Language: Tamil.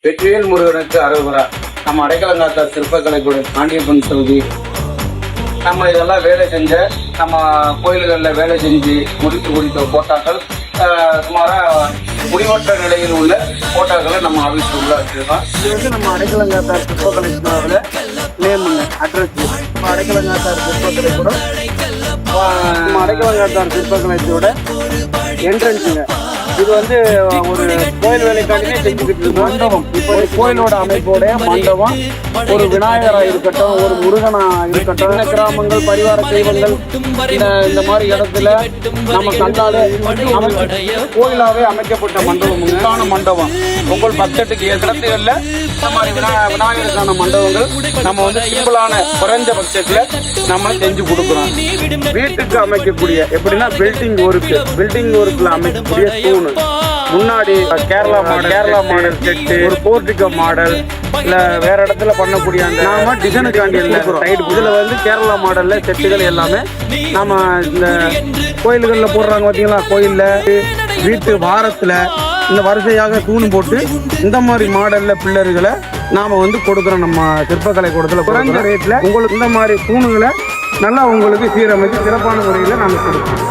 வெற்றிவேல் முருகனுக்கு அரோகரா. நம்ம அடைக்கலங்காத்தார் சிற்பக்கலை கூட பாண்டியப்பன் சவுதி நம்ம இதெல்லாம் வேலை செஞ்ச நம்ம கோயில்களில் வேலை செஞ்சு முடித்து கொடுத்த போட்டாக்கள் சுமாராக முடிவற்ற நிலையில் உள்ள போட்டாக்களை நம்ம ஆஃபீஸில் உள்ள வச்சுருக்கோம். இது வந்து நம்ம அடைக்கலங்காத்தார் சிற்பக்கலை கூடோட நேமுங்க அட்ரஸ். நம்ம அடைக்கலங்காத்தார் சிற்பக்கலை கூட நம்ம அடைக்கலங்காத்தார் சிற்பக்கலை கூட என்ட்ரன்ஸுங்க. இது வந்து ஒரு கோயில் வேலைக்காண்டியே செஞ்சுக்கிட்டு இருக்கோம். மண்டபம் இப்போ கோயிலோட அமைப்போட மண்டபம், ஒரு விநாயகரா இருக்கட்டும், ஒரு முருகனா இருக்கட்டும், கிராமங்கள் பரிவார தெய்வங்கள் இந்த மாதிரி இடத்துல நம்ம கண்டாலே கோயிலாவே அமைக்கப்பட்ட மண்டபம். மண்டபம் உங்கள் பட்ஜெட்டுக்கு இடத்துகள்ல இந்த மாதிரி விநாயகருக்கான மண்டபங்கள் நம்ம வந்து சிம்பிளான குறைஞ்ச பட்ஜெட்ல நம்ம செஞ்சு கொடுக்குறோம். வீட்டுக்கு அமைக்கக்கூடிய எப்படின்னா பில்டிங் ஒர்க்ல அமைக்கக்கூடிய தூண், முன்னாடி கேரளா மாடல் செட்டு, ஒரு போர்டிகோ மாடல், இல்ல வேற இடத்துல பண்ணக்கூடிய அந்த நாம டிசைனுக்காண்டி சைடு இதுல வந்து கேரளா மாடல்ல செட்டுகள் எல்லாமே நாம இந்த கோயில்கள்ல போடுறாங்க பாத்தீங்களா. கோயில்ல வீட்டு வாரத்துல இந்த வரிசையாக தூண் போட்டு இந்த மாதிரி மாடல்ல பில்லர்களை நாம வந்து கொடுக்குறோம். நம்ம சிற்பக்கலை கூடத்துல குறைஞ்ச ரேட்ல உங்களுக்கு இந்த மாதிரி தூணுகளை நல்லா உங்களுக்கு சீரமைச்சு சிறப்பான முறையில் நாம கொடுக்குறோம்.